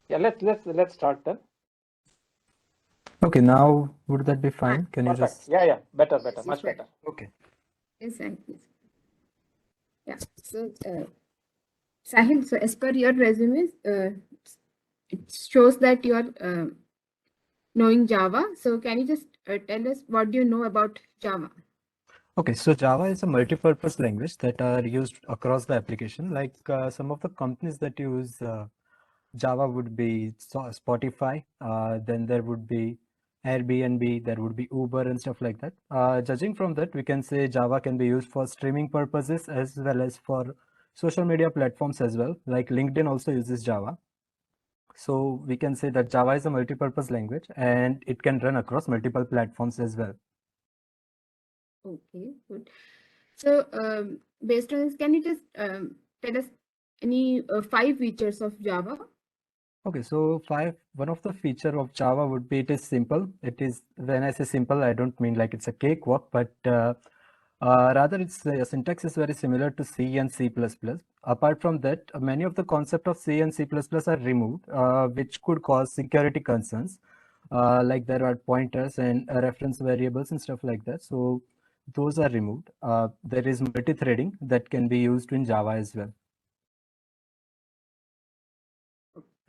Yeah, let's start then. Okay, now would that be fine? Can you Perfect. just... Yeah, better, Yes, it's much better. better. Okay. Yes, yeah. So, Sahil, so as per your resume, it shows that you are knowing Java. So, can you just tell us what do you know about Java? Okay, so Java is a multi-purpose language that are used across the application. Like some of the companies that use Java would be Spotify, then there would be Airbnb, there would be Uber and stuff like that. Judging from that, we can say Java can be used for streaming purposes as well as for social media platforms as well. Like LinkedIn also uses Java. So we can say that Java is a multi-purpose language and it can run across multiple platforms as well. Okay, good. So, based on this, can you just tell us any 5 features of Java? Okay, so one of the feature of Java would be it is simple. It is, when I say simple, I don't mean like it's a cakewalk, but rather its syntax is very similar to C and C++. Apart from that, many of the concept of C and C++ are removed, which could cause security concerns. Like there are pointers and reference variables and stuff like that. So those are removed. There is multi-threading that can be used in Java as well.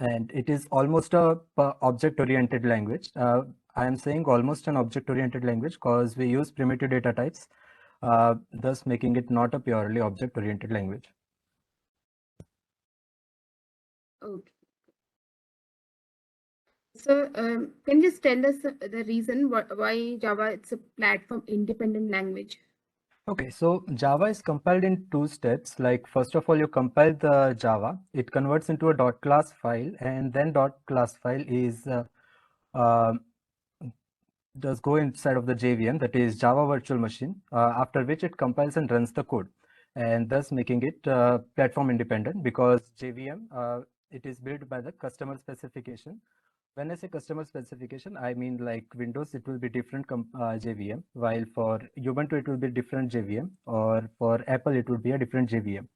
And it is almost a object-oriented language. I am saying almost an object-oriented language because we use primitive data types, thus making it not a purely object-oriented language. Okay. So, can you just tell us the reason why Java it's a platform independent language? Okay, so Java is compiled in 2 steps. Like first of all, you compile the Java, it converts into a .class file, and then .class file is uh, does go inside of the JVM, that is Java Virtual Machine, after which it compiles and runs the code, and thus making it platform independent because JVM, it is built by the customer specification. When I say customer specification, I mean like Windows, it will be different JVM, while for Ubuntu, it will be different JVM, or for Apple, it would be a different JVM,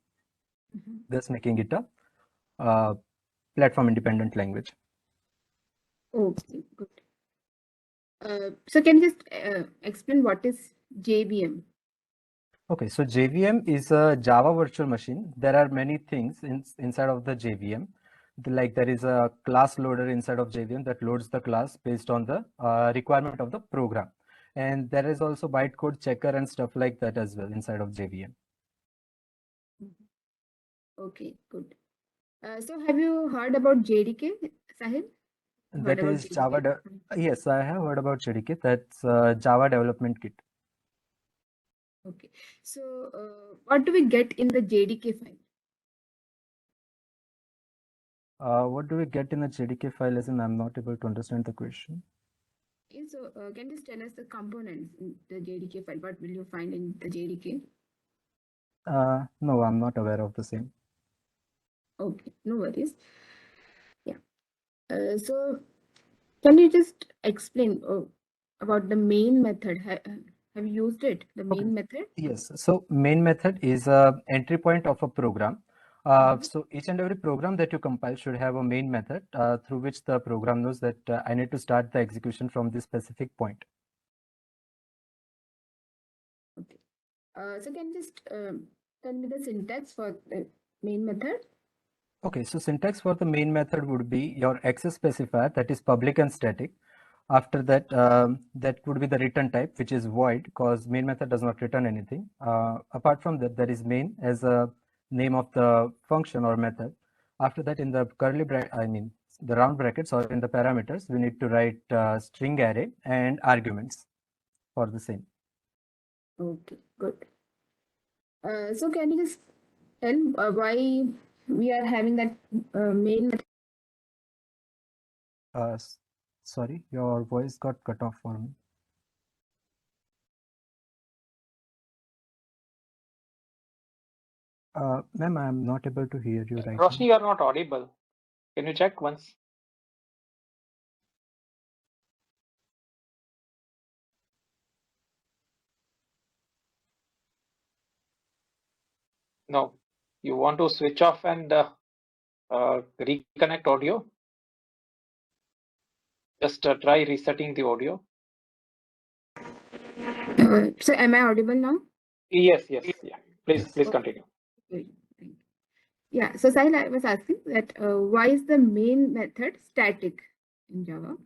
thus making it a uh, platform independent language. Okay, good. So can you just explain what is JVM? Okay, so JVM is a Java virtual machine. There are many things inside of the JVM. Like there is a class loader inside of JVM that loads the class based on the requirement of the program. And there is also bytecode checker and stuff like that as well inside of JVM. Okay, good. So have you heard about JDK, Sahil? Heard That about is Java. JDK? Yes, I have heard about JDK. That's Java Development Kit. Okay. So what do we get in the JDK file? What do we get in a JDK file? As in, I'm not able to understand the question. Okay, so can you just tell us the components in the JDK file? What will you find in the JDK? No, I'm not aware of the same. Okay, no worries. Yeah. So can you just explain about the main method? Have you used it? The Okay. main method? Yes. So main method is a entry point of a program. So each and every program that you compile should have a main method through which the program knows that I need to start the execution from this specific point. Okay. So can you just tell me the syntax for the main method? Okay. So syntax for the main method would be your access specifier, that is public and static. After that, that would be the return type, which is void, because main method does not return anything. Apart from that, there is main as a name of the function or method. After that, in the curly bracket, I mean the round brackets, or in the parameters, we need to write string array and arguments for the same. Okay, good. So can you just tell why we are having that main method? Sorry, your voice got cut off for me. Ma'am, I'm not able to hear you right Roshni, now. you are not audible. Can you check once? No. You want to switch off and reconnect audio? Just try resetting the audio. So am I audible now? Yes, yes, yeah. Please, Yes. please Okay. continue. Great. Thank you. Yeah, so Sahil, I was asking that why is the main method static in Java?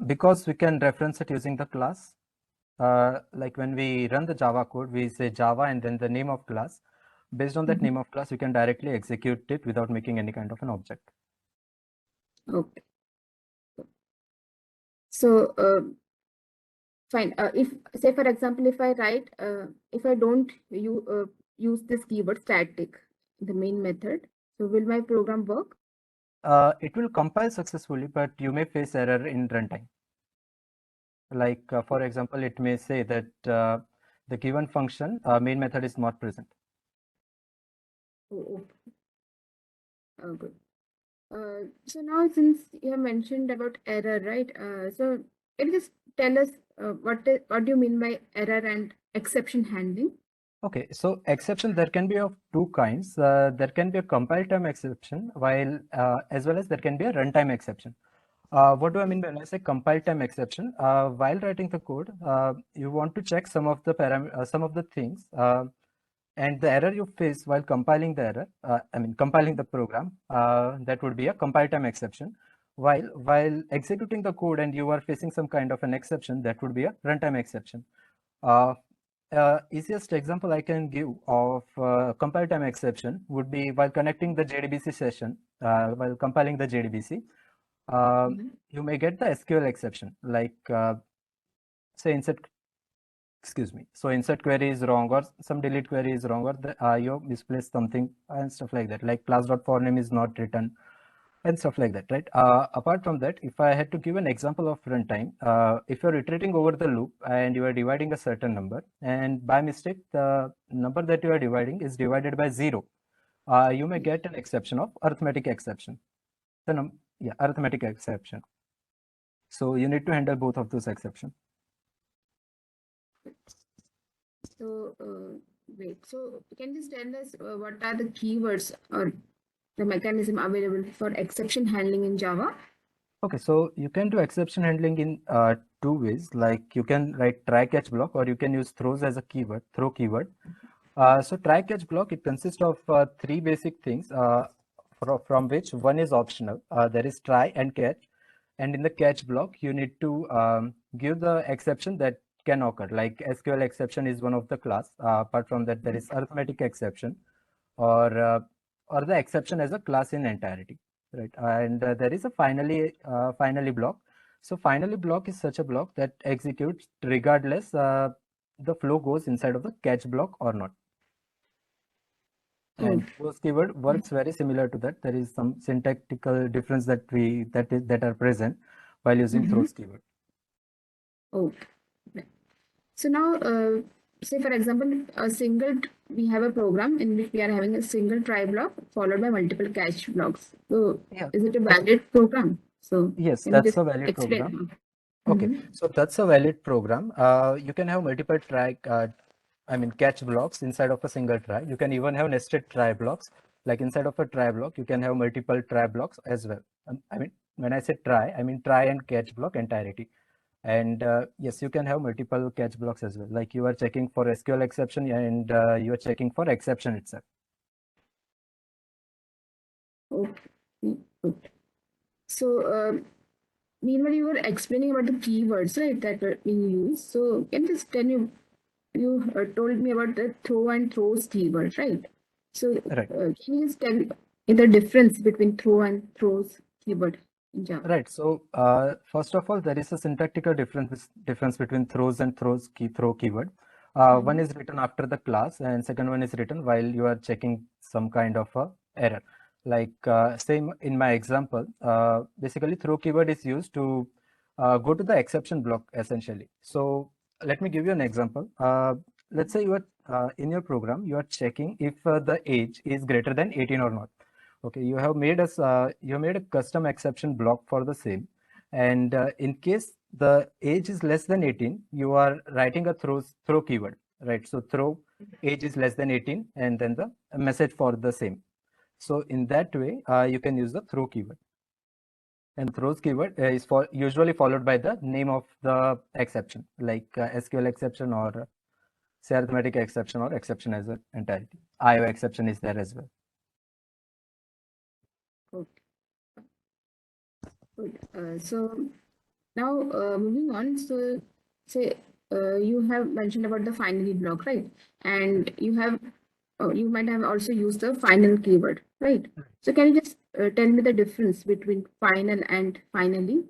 Because we can reference it using the class. Like when we run the Java code, we say Java and then the name of class. Based on that name of class, we can directly execute it without making any kind of an object. Okay. So fine. If say for example, if I write, if I don't use this keyword static, the main method, so will my program work? It will compile successfully, but you may face error in runtime. Like for example, it may say that the given function main method is not present. Oh, okay. Good. So now since you have mentioned about error, right? So can you just tell us what do you mean by error and exception handling? Okay, so exception there can be of two kinds. There can be a compile time exception, while as well as there can be a runtime exception. What do I mean when I say compile time exception? While writing the code, you want to check some of the things, and the error you face while compiling the error, compiling the program, that would be a compile time exception. While executing the code and you are facing some kind of an exception, that would be a runtime exception. Uh, Easiest example I can give of compile time exception would be while connecting the JDBC session, while compiling the JDBC, you may get the SQL exception, like say insert query is wrong, or some delete query is wrong, or you misplaced something and stuff like that, like class.forName is not written and stuff like that, right? Apart from that, if I had to give an example of runtime, if you're iterating over the loop and you are dividing a certain number, and by mistake the number that you are dividing is divided by 0, you may get an exception of arithmetic exception. Arithmetic exception. So you need to handle both of those exceptions. So wait, so can you just tell us what are the keywords or the mechanism available for exception handling in Java? Okay, so you can do exception handling in two ways. Like you can write try catch block, or you can use throws as a keyword, throw keyword. So try catch block, it consists of three basic things, from which one is optional. There is try and catch, and in the catch block you need to give the exception that can occur. Like SQL exception is one of the class. Apart from that, there is arithmetic exception, or the exception as a class in entirety, right? And there is a finally block. So finally block is such a block that executes regardless the flow goes inside of the catch block or not. And those keyword works very similar to that. There is some syntactical difference that are present while using throws keyword. Okay. So now, say for example, we have a program in which we are having a single try block followed by multiple catch blocks. So Yeah. is it a valid program? So Yes, can you that's just a valid explain? program. Okay, so that's a valid program. You can have multiple catch blocks inside of a single try. You can even have nested try blocks. Like inside of a try block, you can have multiple try blocks as well. When I say try, I mean try and catch block entirety. And yes, you can have multiple catch blocks as well. Like you are checking for SQL exception, and you are checking for exception itself. Okay. Good. So meanwhile, you were explaining about the keywords, right, that were being used. So can you just tell me, you told me about the throw and throws keyword, right? So Right. can you just tell me the difference between throw and throws keyword in Java? Right. So first of all, there is a syntactical difference between throws and throw keyword. One is written after the class, and second one is written while you are checking some kind of a error. Like same in my example, basically throw keyword is used to go to the exception block essentially. So let me give you an example. Let's say you are in your program, you are checking if the age is greater than 18 or not. Okay, you have made a custom exception block for the same, and in case the age is less than 18, you are writing a throw keyword, right? So throw age is less than 18, and then the message for the same. So in that way, you can use the throw keyword. And throws keyword is usually followed by the name of the exception, like SQL exception or say arithmetic exception or exception as an entirety. IO exception is there as well. Okay. Good. So now moving on. So say you have mentioned about the finally block, right? And you might have also used the final keyword, right? So can you just tell me the difference between final and finally?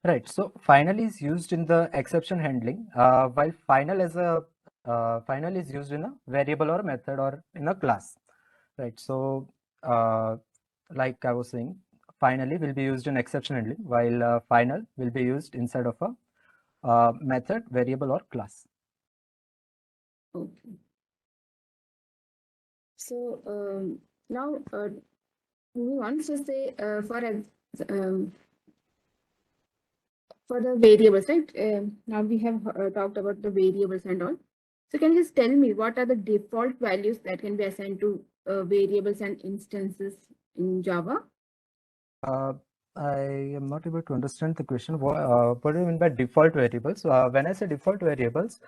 Right. So finally is used in the exception handling, while final is used in a variable or method or in a class. Right. So like I was saying, finally will be used in exception handling, while final will be used inside of a method, variable, or class. Okay. So now moving on. So say for the variables, right? Now we have talked about the variables and all. So can you just tell me what are the default values that can be assigned to variables and instances in Java? I am not able to understand the question. What do you mean by default variables? When I say default variables,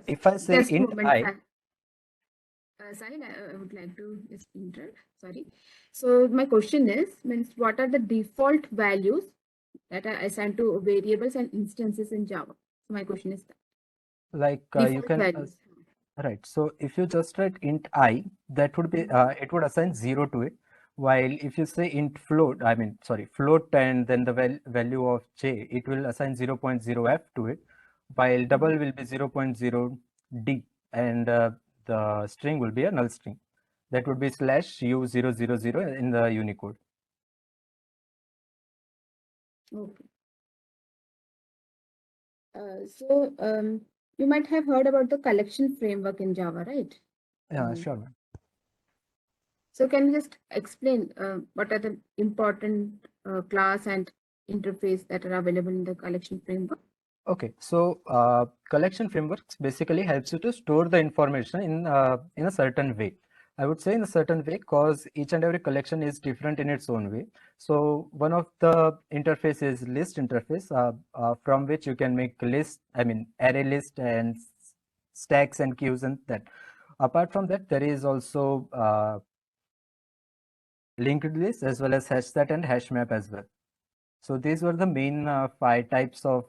if I say Just a int moment, I, Sahil, I would like to just interrupt. Sorry. So my question is, means what are the default values that are assigned to variables and instances in Java? So my question is that. like you Default can values. right. So if you just write int I, that would be it would assign 0 to it. While if you say int float, I mean sorry, float and then the value of j, it will assign 0.0f to it. While double will be 0.0d, and the string will be a null string. That would be /u000 in the Unicode. Okay. So you might have heard about the collection framework in Java, right? Yeah, sure, man. So can you just explain what are the important class and interface that are available in the collection framework? Okay, so collection frameworks basically helps you to store the information in a certain way. I would say in a certain way because each and every collection is different in its own way. So one of the interface is list interface, from which you can make list, I mean array list and stacks and queues and that. Apart from that, there is also linked list as well as hash set and hash map as well. So these were the main 5 types of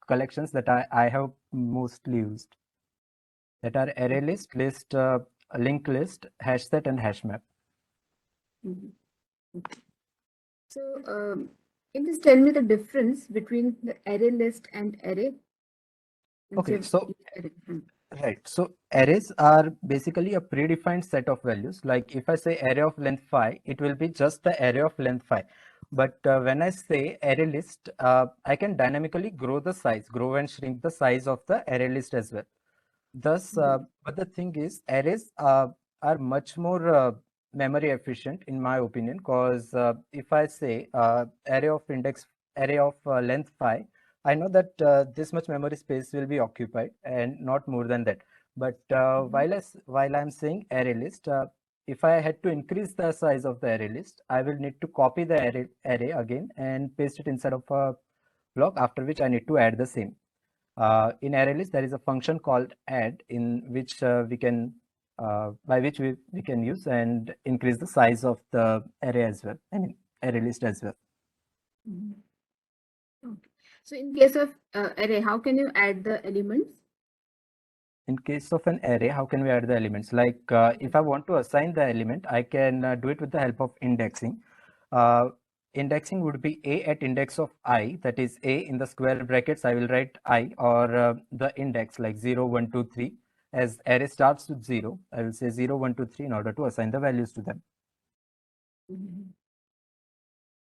collections that I have mostly used, that are array list, linked list, hash set, and hash map. Mhm. Okay. So can you just tell me the difference between the array list and array? Okay, so Array. right, so arrays are basically a predefined set of values. Like if I say array of length 5, it will be just the array of length 5. But when I say array list, I can dynamically grow and shrink the size of the array list as well. Thus, but the thing is, arrays are much more memory efficient in my opinion, because if I say array of length 5, I know that this much memory space will be occupied and not more than that. But while I'm saying array list, if I had to increase the size of the array list, I will need to copy the array again and paste it inside of a block, after which I need to add the same. In array list, there is a function called add, in which we can by which we can use and increase the size of the array as well. I mean array list as well. Mhm. Okay. So in case of array, how can you add the elements? In case of an array, how can we add the elements? Like if I want to assign the element, I can do it with the help of indexing. Indexing would be a at index of I, that is a in the square brackets, I will write I, or the index like 0, 1, 2, 3. As array starts with 0, I will say 0, 1, 2, 3 in order to assign the values to them. Mhm.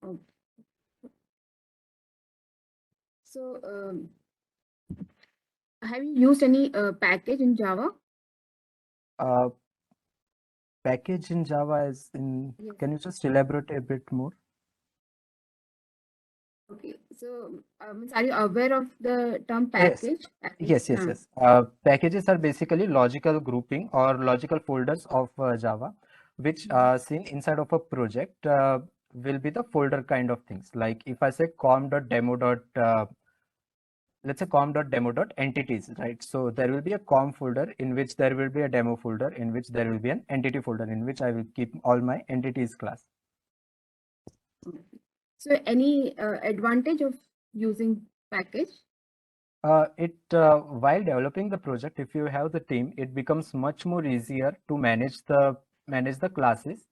Okay. So have you used any package in Java? Uh, Package in Java is in, Yes. can you just elaborate a bit more? Okay. So are you aware of the term Yes. package? Yes. Packages are basically logical grouping or logical folders of Java, which are seen inside of a project. will be the folder kind of things. Like if I say com.demo. Let's say com.demo.entities, right? So there will be a com folder in which there will be a demo folder in which there will be an entity folder in which I will keep all my entities class. So any advantage of using package? While developing the project, if you have the team, it becomes much more easier to manage the classes,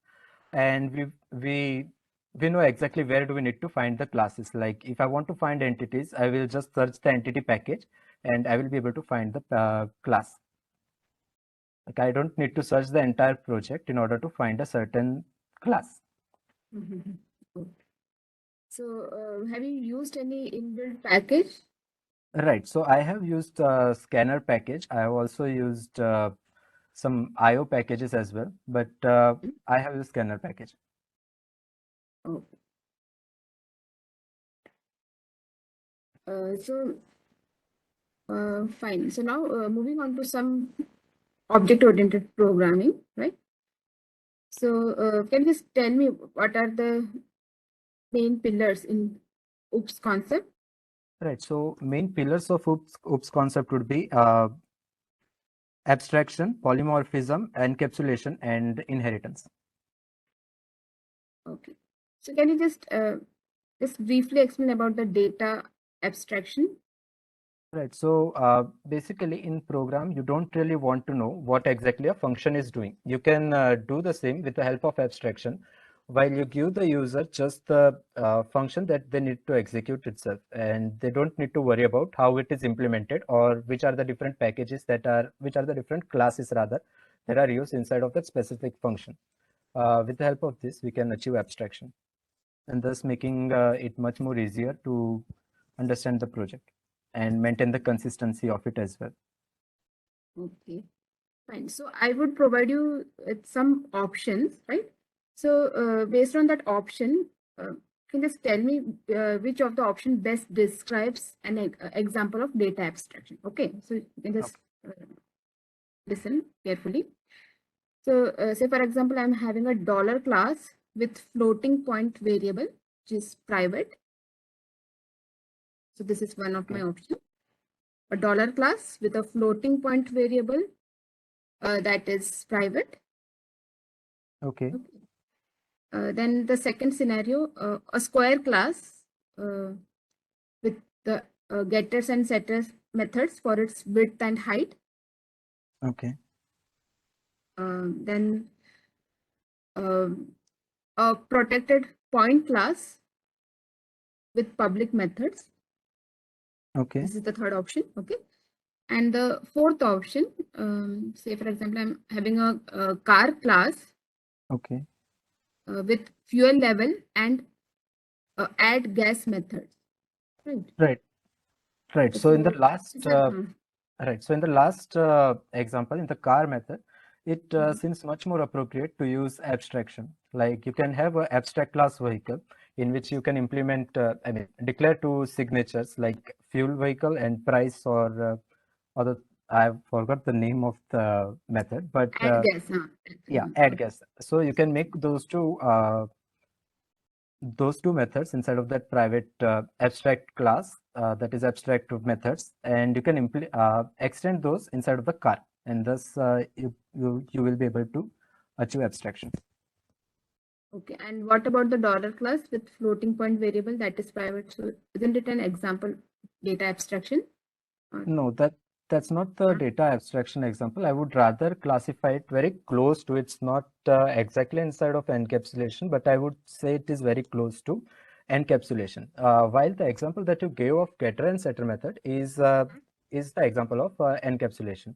and we know exactly where do we need to find the classes. Like if I want to find entities, I will just search the entity package and I will be able to find the class. Like I don't need to search the entire project in order to find a certain class. So have you used any inbuilt package? Right. So I have used scanner package. I have also used some IO packages as well, but I have used scanner package. Oh. Fine. So now moving on to some object-oriented programming, right? So can you just tell me what are the main pillars in OOPS concept? Right. So main pillars of OOPS concept would be abstraction, polymorphism, encapsulation, and inheritance. Okay. So can you just briefly explain about the data abstraction? Right. So basically in program, you don't really want to know what exactly a function is doing. You can do the same with the help of abstraction, while you give the user just the function that they need to execute itself, and they don't need to worry about how it is implemented or which are the different packages which are the different classes rather that are used inside of that specific function. With the help of this, we can achieve abstraction, and thus making it much more easier to understand the project and maintain the consistency of it as well. Okay, fine. So I would provide you with some options, right? So based on that option, can you just tell me which of the option best describes an example of data abstraction? Okay, so you can just listen carefully. So say for example, I'm having a dollar class with floating point variable, which is private. So this is one of my options. A dollar class with a floating point variable that is private. Okay. Then the second scenario, a square class with the getters and setters methods for its width and height. Okay. Then a protected point class with public methods. Okay. This is the third option. Okay. And the fourth option, say for example, I'm having a car class. Okay. With fuel level and add gas methods. Right. Right. So in the last right. So in the last example, in the car method, it seems much more appropriate to use abstraction. Like you can have an abstract class vehicle in which you can implement, declare two signatures like fuel vehicle and price or other. I forgot the name of the method, but add gas. yeah, add gas. So you can make those two methods inside of that private abstract class that is abstract methods, and you can extend those inside of the car, and thus you will be able to achieve abstraction. Okay, and what about the dollar class with floating point variable that is private? So isn't it an example data abstraction? No, that's not the data abstraction example. I would rather classify it very close to. It's not exactly inside of encapsulation, but I would say it is very close to encapsulation. While the example that you gave of getter and setter method is the example of encapsulation,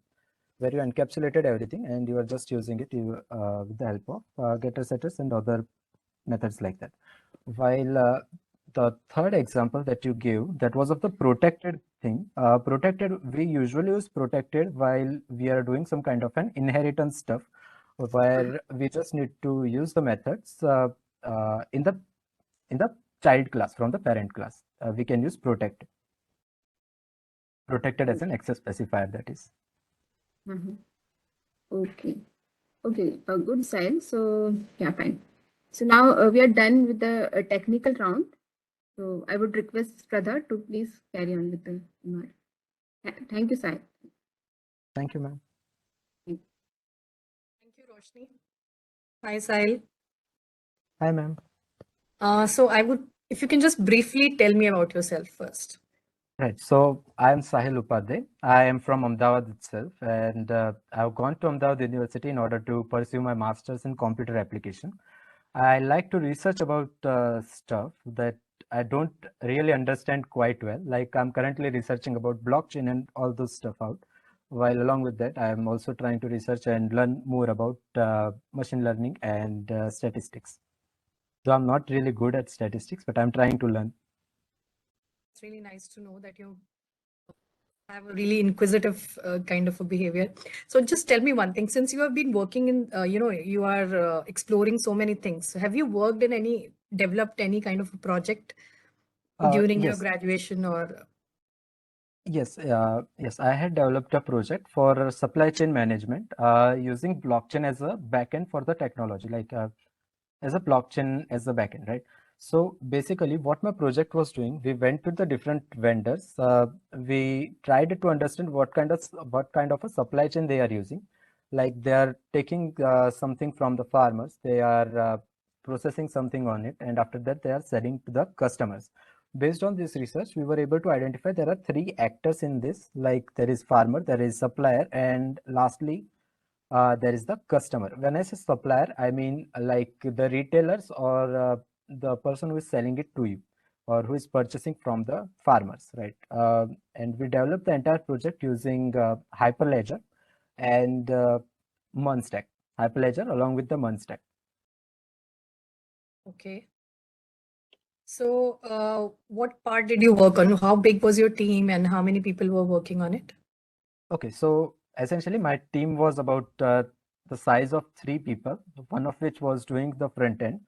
where you encapsulated everything and you are just using it with the help of getter, setters, and other methods like that. While the third example that you gave, that was of the protected thing. Protected, we usually use protected while we are doing some kind of an inheritance stuff, where we just need to use the methods in the child class from the parent class. We can use protected as an access specifier, that is. Okay. Okay, good sign. So yeah, fine. So now we are done with the technical round. So I would request Pradha to please carry on with the MR. Thank you, Sai. Thank you, ma'am. Thank you, Roshni. Hi, Sahil. Hi, ma'am. So if you can just briefly tell me about yourself first. Right. So I am Sahil Upadhyay. I am from Ahmedabad itself, and I've gone to Ahmedabad University in order to pursue my master's in computer application. I like to research about stuff that I don't really understand quite well. Like I'm currently researching about blockchain and all those stuff out. While along with that, I am also trying to research and learn more about machine learning and statistics. So I'm not really good at statistics, but I'm trying to learn. It's really nice to know that you have a really inquisitive kind of a behavior. So just tell me one thing, since you have been working in, you are exploring so many things. So have you worked in developed any kind of a project during your Yes. graduation or? Yes, yes, I had developed a project for supply chain management using blockchain as a backend for the technology, like as a blockchain as a backend, right? So basically, what my project was doing, we went to the different vendors. We tried to understand what kind of a supply chain they are using. Like they are taking something from the farmers, they are processing something on it, and after that they are selling to the customers. Based on this research, we were able to identify there are three actors in this. Like there is farmer, there is supplier, and lastly there is the customer. When I say supplier, I mean like the retailers or the person who is selling it to you or who is purchasing from the farmers, right? And we developed the entire project using Hyperledger and Munstack. Hyperledger along with the Munstack. Okay. So what part did you work on? How big was your team and how many people were working on it? Okay, so essentially my team was about the size of 3 people, one of which was doing the front end.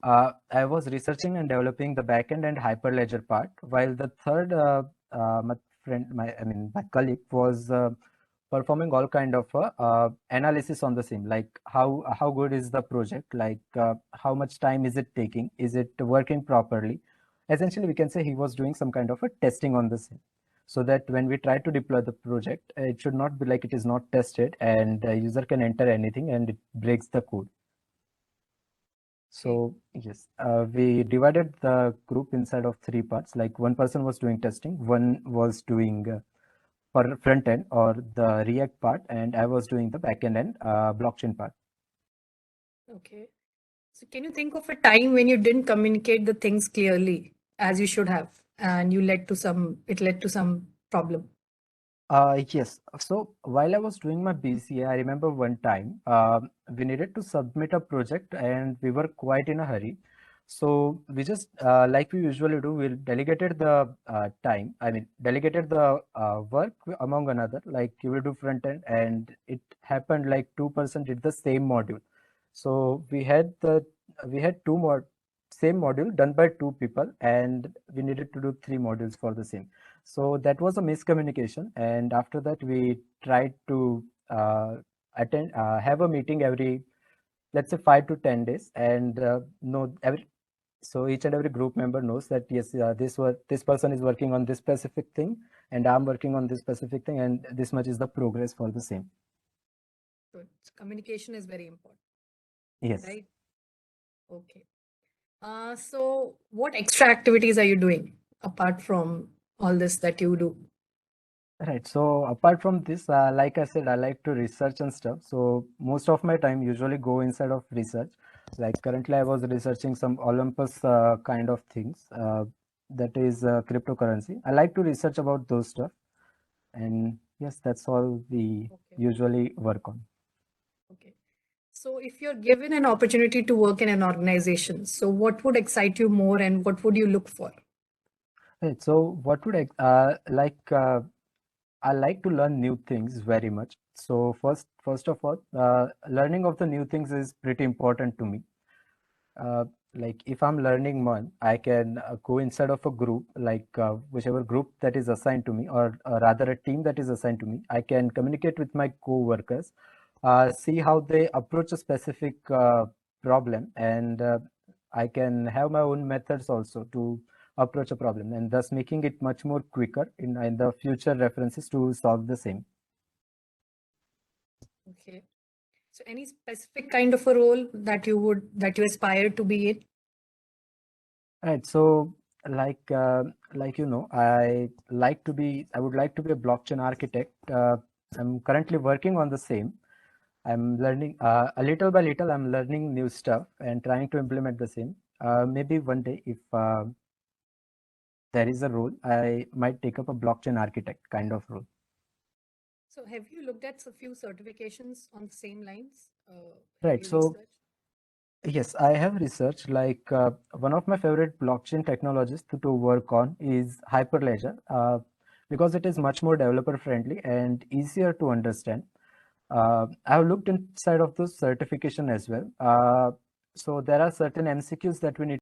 I was researching and developing the backend and Hyperledger part, while the third, my colleague was performing all kind of analysis on the same, like how good is the project, like how much time is it taking, is it working properly. Essentially, we can say he was doing some kind of a testing on the same, so that when we try to deploy the project, it should not be like it is not tested and the user can enter anything and it breaks the code. So yes, we divided the group inside of 3 parts. Like one person was doing testing, one was doing for front end or the React part, and I was doing the backend and blockchain part. Okay. So can you think of a time when you didn't communicate the things clearly as you should have, and it led to some problem? Yes. So while I was doing my BCA, I remember one time we needed to submit a project and we were quite in a hurry. So we just, like we usually do, we delegated the delegated the work among another, like you will do front end, and it happened like 2% did the same module. So we had two more same module done by 2 people, and we needed to do 3 modules for the same. So that was a miscommunication, and after that we tried to have a meeting every, let's say, 5 to 10 days, and know every. So each and every group member knows that yes, this person is working on this specific thing, and I'm working on this specific thing, and this much is the progress for the same. Good. So communication is very important. Yes. Right. Okay. So what extra activities are you doing apart from all this that you do? Right. So apart from this, like I said, I like to research and stuff. So most of my time usually go inside of research. Like currently, I was researching some Olympus kind of things. That is cryptocurrency. I like to research about those stuff. And yes, that's all we usually work on. Okay. So if you're given an opportunity to work in an organization, so what would excite you more and what would you look for? Right. So what would I like to learn new things very much. So first of all, learning of the new things is pretty important to me. Like if I'm learning one, I can go inside of a group, like whichever group that is assigned to me, or rather a team that is assigned to me. I can communicate with my co-workers, see how they approach a specific problem, and I can have my own methods also to approach a problem, and thus making it much more quicker in the future references to solve the same. Okay. So any specific kind of a role that you aspire to be in? Right. So like you know, I would like to be a blockchain architect. I'm currently working on the same. I'm learning a little by little. I'm learning new stuff and trying to implement the same. Maybe one day, if there is a role, I might take up a blockchain architect kind of role. So have you looked at a few certifications on the same lines? Right. So yes, I have researched. Like one of my favorite blockchain technologies to work on is Hyperledger, because it is much more developer friendly and easier to understand. I've looked inside of those certification as well. So there are certain MCQs that we need